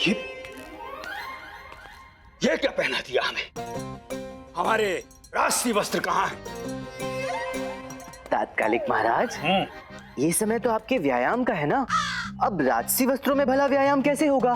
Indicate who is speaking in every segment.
Speaker 1: ये क्या पहना दिया हमें? हमारे राष्ट्रीय वस्त्र कहाँ है?
Speaker 2: तात्कालिक महाराज, ये समय तो आपके व्यायाम का है ना। अब राजसी वस्त्रों में भला व्यायाम कैसे होगा?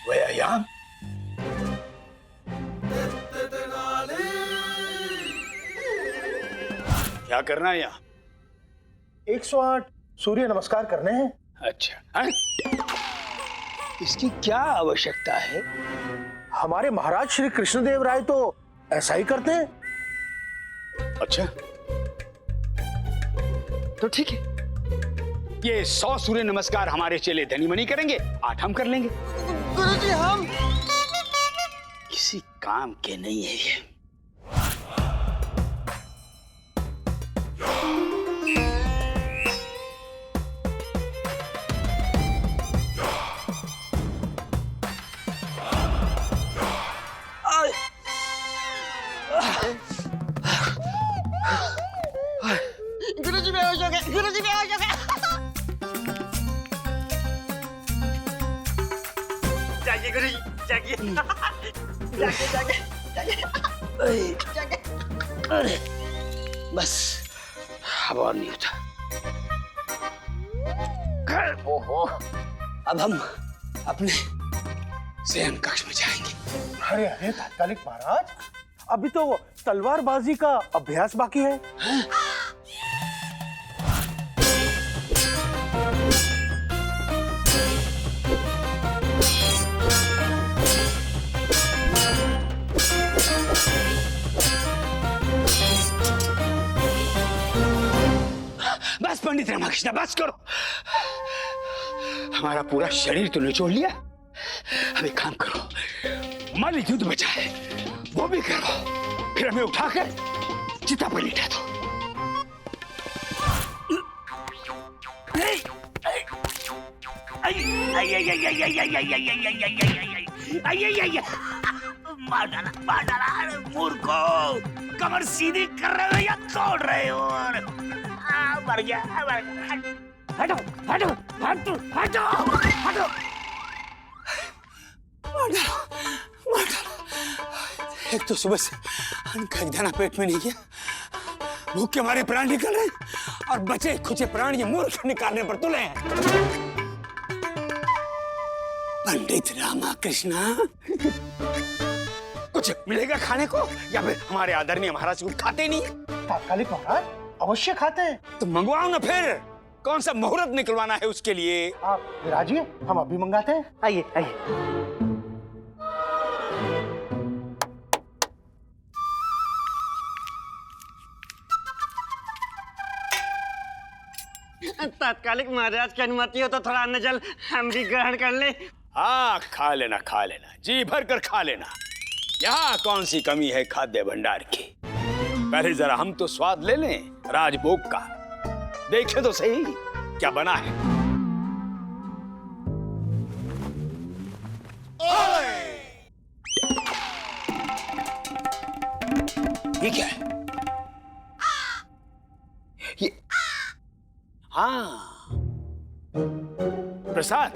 Speaker 1: व्यायाम? क्या करना है यहाँ?
Speaker 3: 108 सूर्य नमस्कार करने हैं।
Speaker 1: अच्छा है? इसकी क्या आवश्यकता है?
Speaker 3: हमारे महाराज श्री कृष्णदेव राय तो ऐसा ही करते हैं।
Speaker 1: अच्छा, तो ठीक है। ये 100 सूर्य नमस्कार हमारे चेले धनीमनी करेंगे, 8 हम कर लेंगे।
Speaker 2: गुरुजी, हम
Speaker 1: किसी काम के नहीं है ये।
Speaker 2: गुरुजी बेहोश हो गए, गुरुजी बेहोश हो गए। जागिए गुरुजी, जागिए। जागिए, जागिए, जागिए।
Speaker 1: अरे बस, अब और नहीं होता। ओहो, अब हम अपने शयन कक्ष में जाएंगे।
Speaker 3: अरे अरे तात्कालिक महाराज, अभी तो तलवारबाजी का अभ्यास बाकी है।
Speaker 1: बस पंडित रामकृष्ण, बस करो। हमारा पूरा शरीर तो निचोड़ लिया। अब एक काम करो, मल्ल युद्ध बचा है वो भी करो, फिर हमें उठाकर चिता पर लिटा दो। मार डाला मूर्खो। कमर सीधी कर रहे हो या तोड़ रहे हो? मर गया, मर गया। हटो हटो हटो हटो हटो। मार डालो। एक तो सुबह से अन्न का एक दाना पेट में नहीं गया, भूख के मारे प्राण निकल रहे हैं, और बचे खुचे प्राण ये मूर्ख निकालने पर तुले हैं। पंडित रामकृष्ण, कुछ मिलेगा खाने को या फिर हमारे आदरणीय महाराज कुछ खाते नहीं?
Speaker 3: तात्कालिक महाराज अवश्य खाते हैं।
Speaker 1: तो मंगवाओ ना फिर। कौन सा मुहूर्त निकलवाना है उसके लिए?
Speaker 3: आप विराजिए, हम अभी मंगाते हैं।
Speaker 2: आइए आइए।
Speaker 4: तात्कालिक महाराज की अनुमति हो तो थोड़ा अन्न जल हम भी ग्रहण कर ले।
Speaker 1: हाँ, खा लेना, जी भर कर खा लेना। यहाँ कौन सी कमी है खाद्य भंडार की? पहले जरा हम तो स्वाद ले लें राजभोग का, देखे तो सही क्या बना है। ये क्या है? ये हाँ, प्रसाद।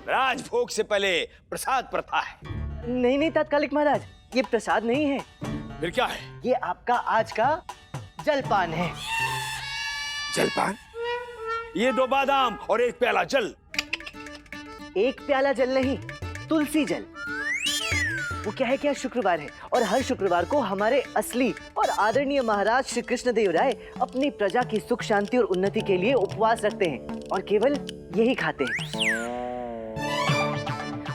Speaker 1: राजभोग से पहले प्रसाद प्रथा है।
Speaker 2: नहीं नहीं तात्कालिक महाराज, ये प्रसाद नहीं है।
Speaker 1: फिर क्या है?
Speaker 2: ये आपका आज का जलपान है।
Speaker 1: जलपान? ये 2 बादाम और 1 प्याला जल।
Speaker 2: 1 प्याला जल नहीं, तुलसी जल। वो क्या है कि आज शुक्रवार है और हर शुक्रवार को हमारे असली और आदरणीय महाराज श्री कृष्णदेव राय अपनी प्रजा की सुख शांति और उन्नति के लिए उपवास रखते हैं और केवल यही खाते हैं।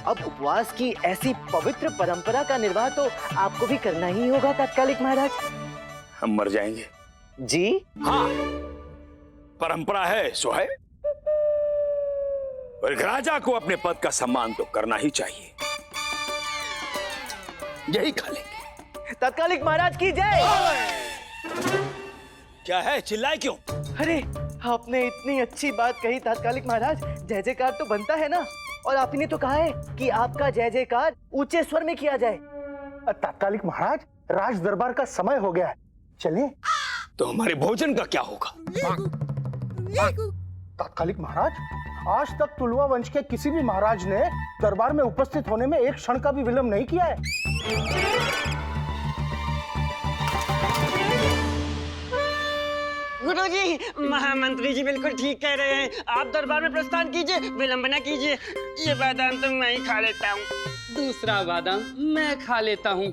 Speaker 2: अब उपवास की ऐसी पवित्र परंपरा का निर्वाह तो आपको भी करना ही होगा तात्कालिक महाराज।
Speaker 1: हम मर जाएंगे
Speaker 2: जी?
Speaker 1: हाँ, परंपरा है सो है, और एक राजा को अपने पद का सम्मान तो करना ही चाहिए। यही खा लेंगे।
Speaker 2: तात्कालिक महाराज की जय।
Speaker 1: क्या है, चिल्लाए क्यों?
Speaker 2: अरे आपने इतनी अच्छी बात कही तात्कालिक महाराज, जय जयकार तो बनता है ना। और आपने तो कहा है कि आपका जय जयकार ऊंचे स्वर में किया जाए।
Speaker 3: तात्कालिक महाराज, राज दरबार का समय हो गया है, चलिए।
Speaker 1: तो हमारे भोजन का क्या होगा?
Speaker 3: तात्कालिक महाराज, आज तक तुलवा वंश के किसी भी महाराज ने दरबार में उपस्थित होने में एक क्षण का भी विलंब नहीं किया है।
Speaker 4: गुरुजी, महामंत्री जी बिल्कुल ठीक कह रहे हैं। आप दरबार में प्रस्थान कीजिए, विलंब न कीजिए। ये बादाम तो मैं ही खा लेता हूँ।
Speaker 5: दूसरा बादाम मैं खा लेता हूँ।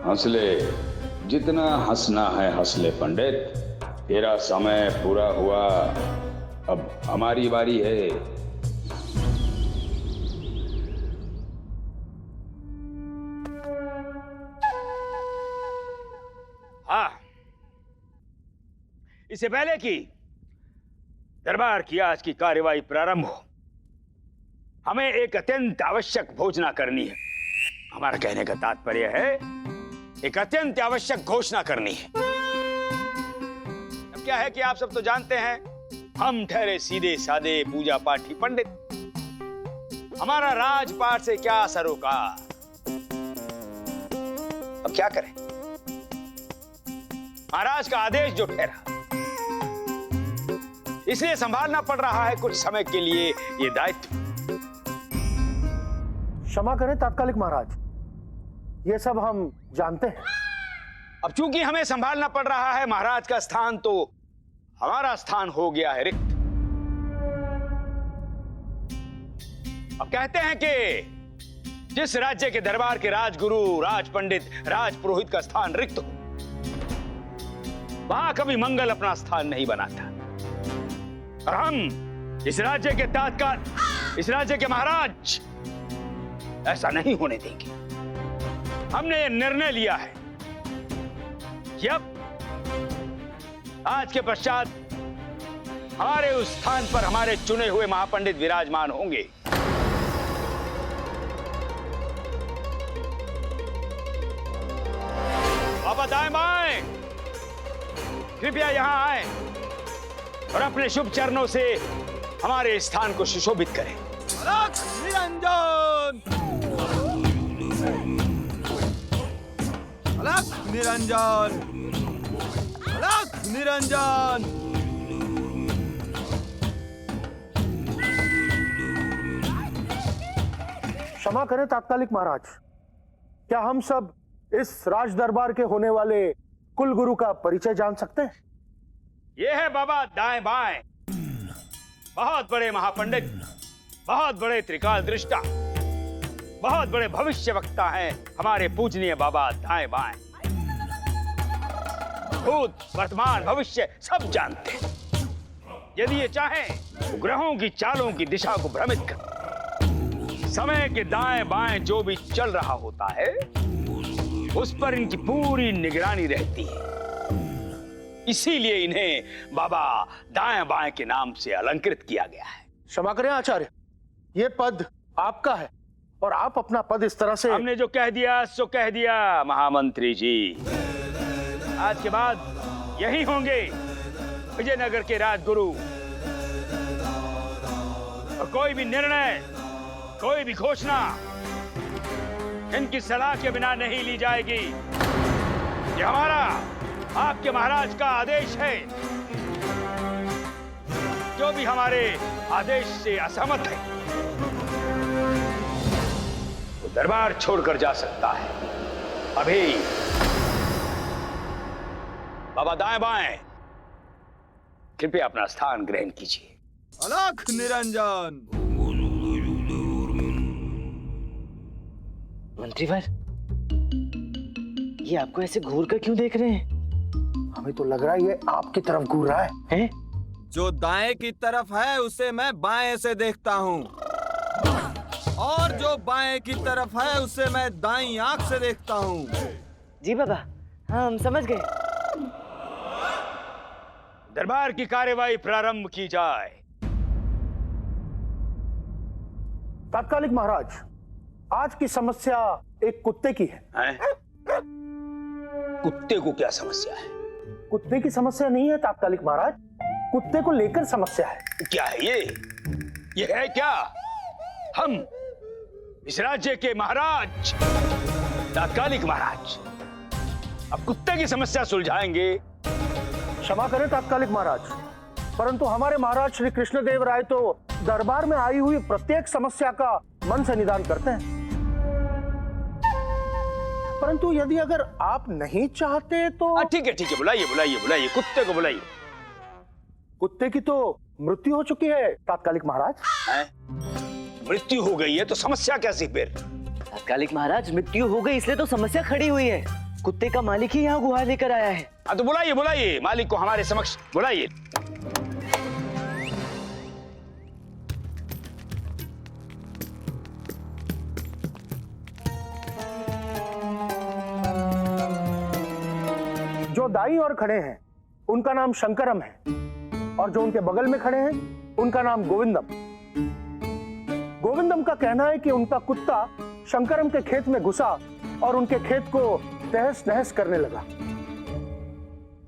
Speaker 1: हंसले, जितना हंसना है हंस ले पंडित। तेरा समय पूरा हुआ, अब हमारी बारी है। हाँ, इससे पहले कि दरबार की आज की कार्यवाही प्रारंभ हो, हमें एक अत्यंत आवश्यक घोषणा करनी है। हमारा कहने का तात्पर्य है, एक अत्यंत आवश्यक घोषणा करनी है। अब क्या है कि आप सब तो जानते हैं, हम ठहरे सीधे सादे पूजा पाठी पंडित। हमारा राजपाट से क्या सरोकार। अब क्या करें? महाराज का आदेश जो ठहरा, इसलिए संभालना पड़ रहा है कुछ समय के लिए ये दायित्व।
Speaker 3: क्षमा करें तात्कालिक महाराज, ये सब हम जानते हैं।
Speaker 1: अब चूंकि हमें संभालना पड़ रहा है महाराज का स्थान, तो हमारा स्थान हो गया है रिक्त। अब कहते हैं कि जिस राज्य के दरबार के राजगुरु, राज पंडित, राज पुरोहित का स्थान रिक्त हो, वहां कभी मंगल अपना स्थान नहीं बनाता। और हम इस राज्य के तात्काल, इस राज्य के महाराज ऐसा नहीं होने देंगे। हमने ये निर्णय लिया है कि अब आज के पश्चात हमारे उस स्थान पर हमारे चुने हुए महापंडित विराजमान होंगे। बाबा दाएं बाएं, कृपया यहां आए और अपने शुभ चरणों से हमारे स्थान को सुशोभित करें।
Speaker 6: अलख निरंजन, अलख निरंजन, अलख निरंजन।
Speaker 3: क्षमा करें तात्कालिक महाराज, क्या हम सब इस राज दरबार के होने वाले कुल गुरु का परिचय जान सकते हैं?
Speaker 1: ये है बाबा दाएं बाएं, बहुत बड़े महापंडित, बहुत बड़े त्रिकाल दृष्टा, बहुत बड़े भविष्य वक्ता हैं हमारे पूजनीय बाबा दाएं बाएं। भूत, वर्तमान, भविष्य सब जानते हैं। यदि ये चाहें तो ग्रहों की चालों की दिशा को भ्रमित कर समय के दाएं बाएं जो भी चल रहा होता है, उस पर इनकी पूरी निगरानी रहती है। इसीलिए इन्हें बाबा दाएं बाएं के नाम से अलंकृत किया गया है।
Speaker 3: क्षमा करें आचार्य, ये पद आपका है और आप अपना पद इस तरह से।
Speaker 1: हमने जो कह दिया सो कह दिया महामंत्री जी। आज के बाद यही होंगे विजयनगर के राजगुरु, और कोई भी निर्णय, कोई भी घोषणा इनकी सलाह के बिना नहीं ली जाएगी। ये हमारा, आपके महाराज का आदेश है। जो भी हमारे आदेश से असहमत है, वो दरबार छोड़कर जा सकता है अभी। बाबा दाएं बाएं, कृपया अपना स्थान ग्रहण कीजिए।
Speaker 6: अलख निरंजन।
Speaker 2: मंत्रीवर, ये आपको ऐसे घूर कर क्यों देख रहे हैं?
Speaker 3: हमें तो लग रहा है ये आपकी तरफ घूर रहा है।
Speaker 2: हैं?
Speaker 6: जो दाएं की तरफ है उसे मैं बाएं से देखता हूँ, और जो बाएं की तरफ है उसे मैं दाईं आंख से देखता हूँ।
Speaker 2: जी बाबा, हाँ हम समझ गए।
Speaker 1: दरबार की कार्यवाही प्रारंभ की जाए।
Speaker 3: तात्कालिक महाराज, आज की समस्या एक कुत्ते की है।
Speaker 1: कुत्ते को क्या समस्या है?
Speaker 3: कुत्ते की समस्या नहीं है तात्कालिक महाराज, कुत्ते को लेकर समस्या है।
Speaker 1: क्या है ये है क्या? हम इस राज्य के महाराज, तात्कालिक महाराज, अब कुत्ते की समस्या सुलझाएंगे।
Speaker 3: क्षमा करें तात्कालिक महाराज, परंतु हमारे महाराज श्री कृष्णदेव राय तो दरबार में आई हुई प्रत्येक समस्या का मन से निदान करते हैं। परंतु यदि अगर आप नहीं चाहते तो
Speaker 1: ठीक है, बुलाइए बुलाइए बुलाइए, कुत्ते को बुलाइए।
Speaker 3: कुत्ते की तो मृत्यु हो चुकी है तात्कालिक महाराज।
Speaker 1: हैं? मृत्यु हो गई है तो समस्या कैसी फिर?
Speaker 2: तात्कालिक महाराज, मृत्यु हो गई इसलिए तो समस्या खड़ी हुई है। कुत्ते का मालिक ही यहाँ गुहार लेकर आया है।
Speaker 1: तो बुलाइए बुलाइए, मालिक को हमारे समक्ष बुलाइए।
Speaker 3: जो दाई और खड़े हैं उनका नाम शंकरम है, और जो उनके बगल में खड़े हैं उनका नाम गोविंदम। गोविंदम का कहना है कि उनका कुत्ता शंकरम के खेत में घुसा और उनके खेत को तहस नहस करने लगा।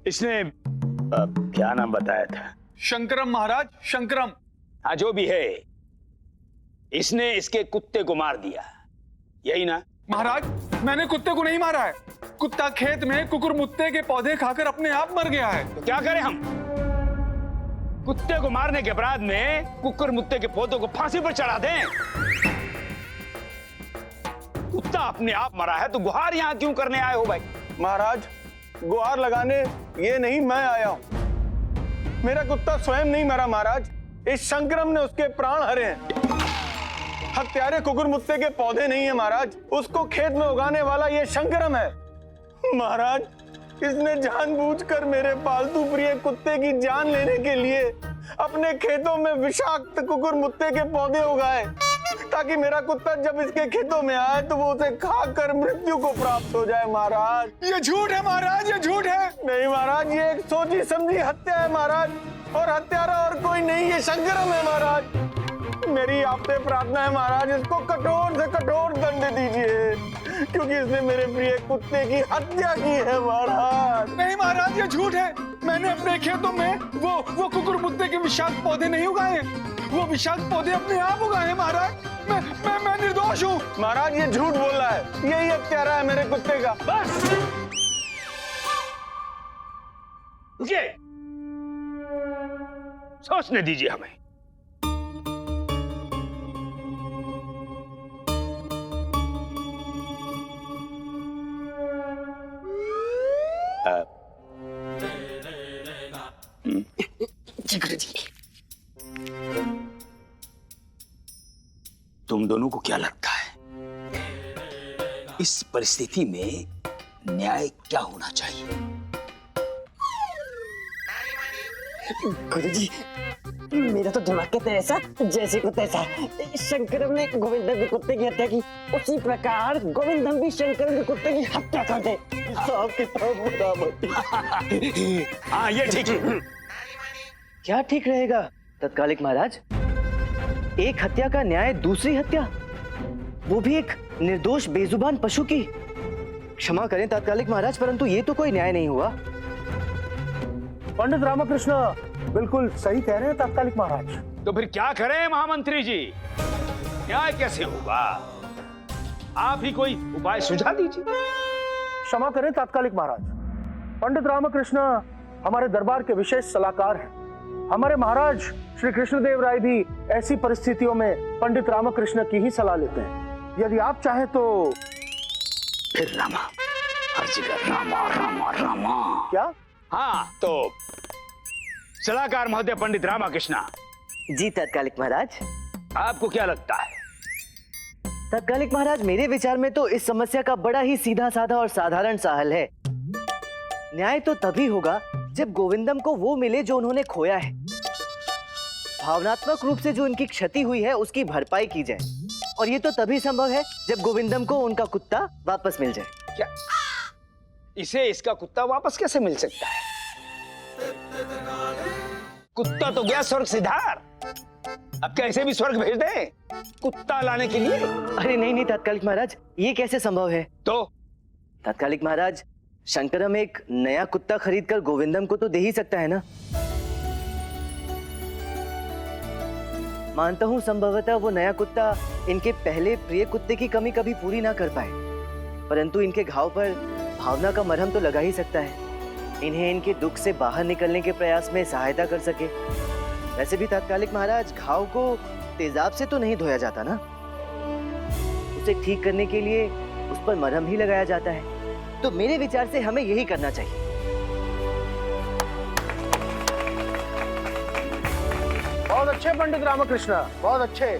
Speaker 1: इसने क्या नाम बताया था?
Speaker 6: शंकरम महाराज, शंकरम।
Speaker 1: हाँ, जो भी है, इसने इसके कुत्ते को मार दिया, यही ना?
Speaker 7: महाराज, मैंने कुत्ते को नहीं मारा है। कुत्ता खेत में कुकुरमुत्ते के पौधे खाकर अपने आप मर गया है।
Speaker 1: तो क्या करें हम? कुत्ते को मारने के अपराध में कुकुरमुत्ते के पौधों को फांसी पर चढ़ा दें? कुत्ता अपने आप मरा है तो गुहार यहाँ क्यों करने आए हो भाई?
Speaker 3: महाराज, गुहार लगाने ये नहीं मैं आया हूं। मेरा कुत्ता स्वयं नहीं मरा महाराज, इस शंकरम ने उसके प्राण हरे हैं। हत्यारे कुकुरमुत्ते के पौधे नहीं है महाराज, उसको खेत में उगाने वाला ये शंकरम है। महाराज, इसने जानबूझकर मेरे पालतू प्रिय कुत्ते की जान लेने के लिए अपने खेतों में विषाक्त कुकुरमुत्ते के पौधे उगाए, ताकि मेरा कुत्ता जब इसके खेतों में आए तो वो उसे खाकर मृत्यु को प्राप्त हो जाए। महाराज,
Speaker 7: ये झूठ है महाराज, ये झूठ है।
Speaker 3: नहीं महाराज, ये एक सोची समझी हत्या है महाराज, और हत्यारा और कोई नहीं, ये शंकरम है महाराज। मेरी आपसे प्रार्थना है महाराज, इसको कठोर से कठोर दंड दीजिए, क्योंकि इसने मेरे प्रिय कुत्ते की हत्या की है महाराज।
Speaker 7: नहीं महाराज, ये झूठ है। मैंने अपने खेतों में वो कुकुरमुत्ते के विषाक्त पौधे नहीं उगाए, वो विषाक्त पौधे अपने आप उगाए हैं महाराज। मैं निर्दोष हूँ।
Speaker 3: महाराज, ये झूठ बोल रहा है, यही हत्यारा है मेरे कुत्ते का।
Speaker 1: बस रुकिए, सोचने दीजिए हमें। तुम दोनों को क्या लगता है इस परिस्थिति में न्याय क्या होना चाहिए?
Speaker 4: गुरुजी, मेरा तो दिमाग कहता है ऐसा जैसे को तैसा। शंकरम ने गोविंदम के कुत्ते की हत्या की, उसी प्रकार गोविंदम भी शंकरम के कुत्ते की हत्या कर दे। सब किताब बराबर।
Speaker 1: हाँ, ये ठीक है।
Speaker 2: क्या ठीक रहेगा तत्कालिक महाराज? एक हत्या का न्याय दूसरी हत्या, वो भी एक निर्दोष बेजुबान पशु की। क्षमा करें तात्कालिक महाराज, परंतु ये तो कोई न्याय नहीं हुआ।
Speaker 3: पंडित रामकृष्ण बिल्कुल सही कह रहे हैं तात्कालिक महाराज।
Speaker 1: तो फिर क्या करें महामंत्री जी? न्याय कैसे होगा? आप ही कोई उपाय सुझा दीजिए।
Speaker 3: क्षमा करें तात्कालिक महाराज, पंडित रामकृष्ण हमारे दरबार के विशेष सलाहकार हैं। हमारे महाराज श्री कृष्णदेव राय भी ऐसी परिस्थितियों में पंडित रामकृष्ण की ही सलाह लेते हैं। यदि आप चाहें तो
Speaker 1: फिर रामा, हर जगह रामा रामा रामा।
Speaker 3: क्या?
Speaker 1: हाँ, तो सलाहकार महोदय पंडित रामकृष्ण
Speaker 2: जी तत्कालिक महाराज।
Speaker 1: आपको क्या लगता है?
Speaker 2: तत्कालिक महाराज, मेरे विचार में तो इस समस्या का बड़ा ही सीधा साधा और साधारण सा हल है। न्याय तो तभी होगा जब गोविंदम को वो मिले जो उन्होंने खोया है। भावनात्मक रूप से जो इनकी क्षति हुई है उसकी भरपाई की जाए, और ये तो तभी संभव है जब गोविंदम को उनका कुत्ता वापस मिल जाए।
Speaker 1: क्या इसे इसका कुत्ता वापस कैसे मिल सकता है? कुत्ता तो गया स्वर्ग सिधार, अब कैसे भी स्वर्ग भेज दे कुत्ता लाने के लिए?
Speaker 2: अरे नहीं नहीं तत्कालिक महाराज, ये कैसे संभव है?
Speaker 1: तो
Speaker 2: तत्कालिक महाराज, शंकरम एक नया कुत्ता खरीदकर गोविंदम को तो दे ही सकता है ना। मानता हूं संभवतः वो नया कुत्ता इनके पहले प्रिय कुत्ते की कमी कभी पूरी ना कर पाए, परंतु इनके घाव पर भावना का मरहम तो लगा ही सकता है, इन्हें इनके दुख से बाहर निकलने के प्रयास में सहायता कर सके। वैसे भी तात्कालिक महाराज, घाव को तेजाब से तो नहीं धोया जाता ना, उसे ठीक करने के लिए उस पर मरहम ही लगाया जाता है। तो मेरे विचार से हमें यही करना चाहिए।
Speaker 3: बहुत अच्छे पंडित रामकृष्ण, बहुत अच्छे।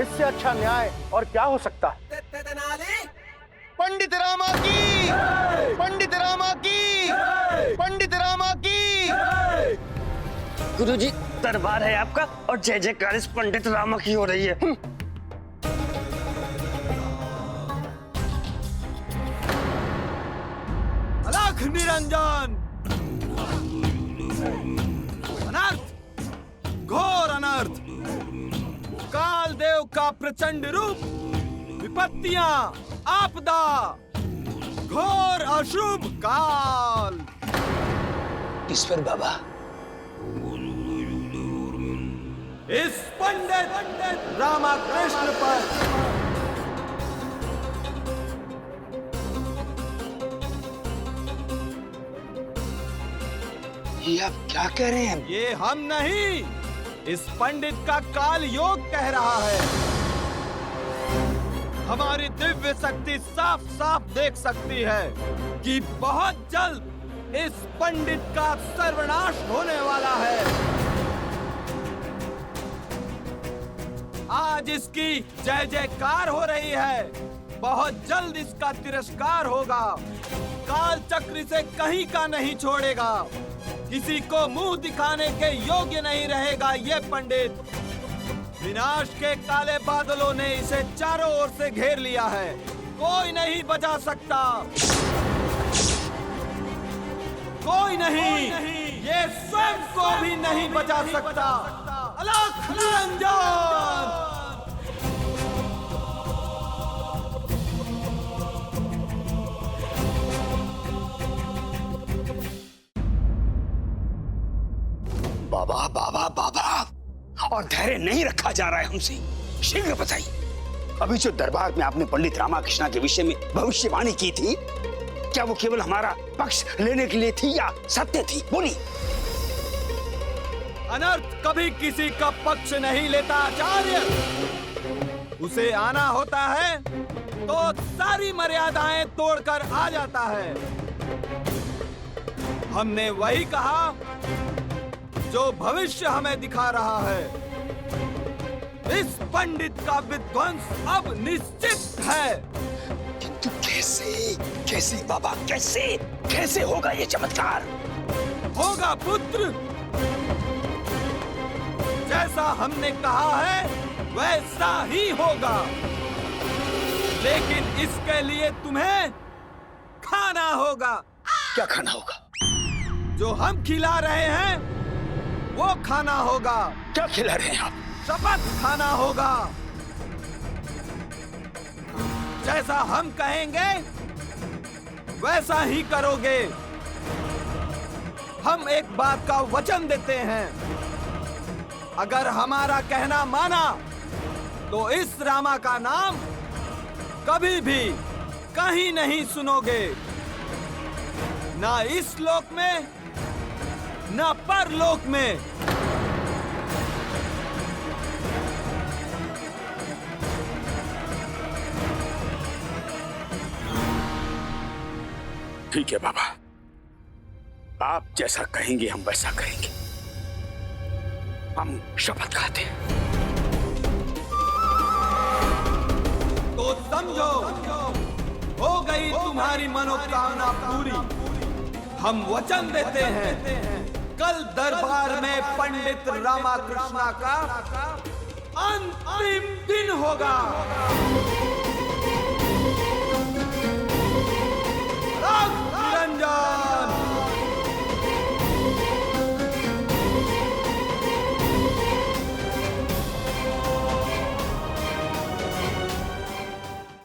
Speaker 3: इससे अच्छा न्याय और क्या हो सकता है। पंडित रामा की, पंडित रामा की, पंडित रामा की।
Speaker 4: गुरुजी, दरबार है आपका और जय जयकार इस पंडित रामा की हो रही है।
Speaker 6: अलख निरंजन। अनर्थ, घोर अनर्थ। काल देव का प्रचंड रूप, विपत्तियां, आपदा, घोर अशुभ काल।
Speaker 1: किस पर बाबा?
Speaker 6: इस पंडित रामकृष्ण पर।
Speaker 1: ये आप क्या कह रहे हैं?
Speaker 6: ये हम नहीं, इस पंडित का काल योग कह रहा है। हमारी दिव्य शक्ति साफ साफ देख सकती है कि बहुत जल्द इस पंडित का सर्वनाश होने वाला है। आज इसकी जय जयकार हो रही है, बहुत जल्द इसका तिरस्कार होगा। काल चक्र से कहीं का नहीं छोड़ेगा, किसी को मुंह दिखाने के योग्य नहीं रहेगा। ये पंडित, विनाश के काले बादलों ने इसे चारों ओर से घेर लिया है, कोई नहीं बचा सकता, कोई नहीं, ये स्वयं को भी नहीं बचा सकता। अलख निरंजन।
Speaker 1: बाबा बाबा बाबा, और धैर्य नहीं रखा जा रहा है हमसे। शीघ्र बताइए, अभी जो दरबार में आपने पंडित रामकृष्ण के विषय में भविष्यवाणी की थी, क्या वो केवल हमारा पक्ष लेने के लिए थी या सत्य थी? बोलिए।
Speaker 6: अनर्थ कभी किसी का पक्ष नहीं लेता आचार्य। उसे आना होता है तो सारी मर्यादाएं तोड़कर आ जाता है। हमने वही कहा जो भविष्य हमें दिखा रहा है। इस पंडित का विध्वंस अब निश्चित है।
Speaker 1: किंतु कैसे, कैसे बाबा, कैसे कैसे होगा ये चमत्कार?
Speaker 6: होगा पुत्र, जैसा हमने कहा है वैसा ही होगा, लेकिन इसके लिए तुम्हें खाना होगा।
Speaker 1: क्या खाना होगा?
Speaker 6: जो हम खिला रहे हैं वो खाना होगा।
Speaker 1: क्या खिला रहे हैं आप?
Speaker 6: शपथ खाना होगा। जैसा हम कहेंगे वैसा ही करोगे। हम एक बात का वचन देते हैं, अगर हमारा कहना माना तो इस रामा का नाम कभी भी कहीं नहीं सुनोगे, ना इस लोक में ना परलोक में।
Speaker 1: ठीक है बाबा, आप जैसा कहेंगे हम वैसा करेंगे। हम शपथ खाते हैं।
Speaker 6: तो समझो, हो गई तुम्हारी मनोकामना पूरी। हम वचन देते हैं, कल दरबार में पंडित रामकृष्ण का अंतिम दिन होगा।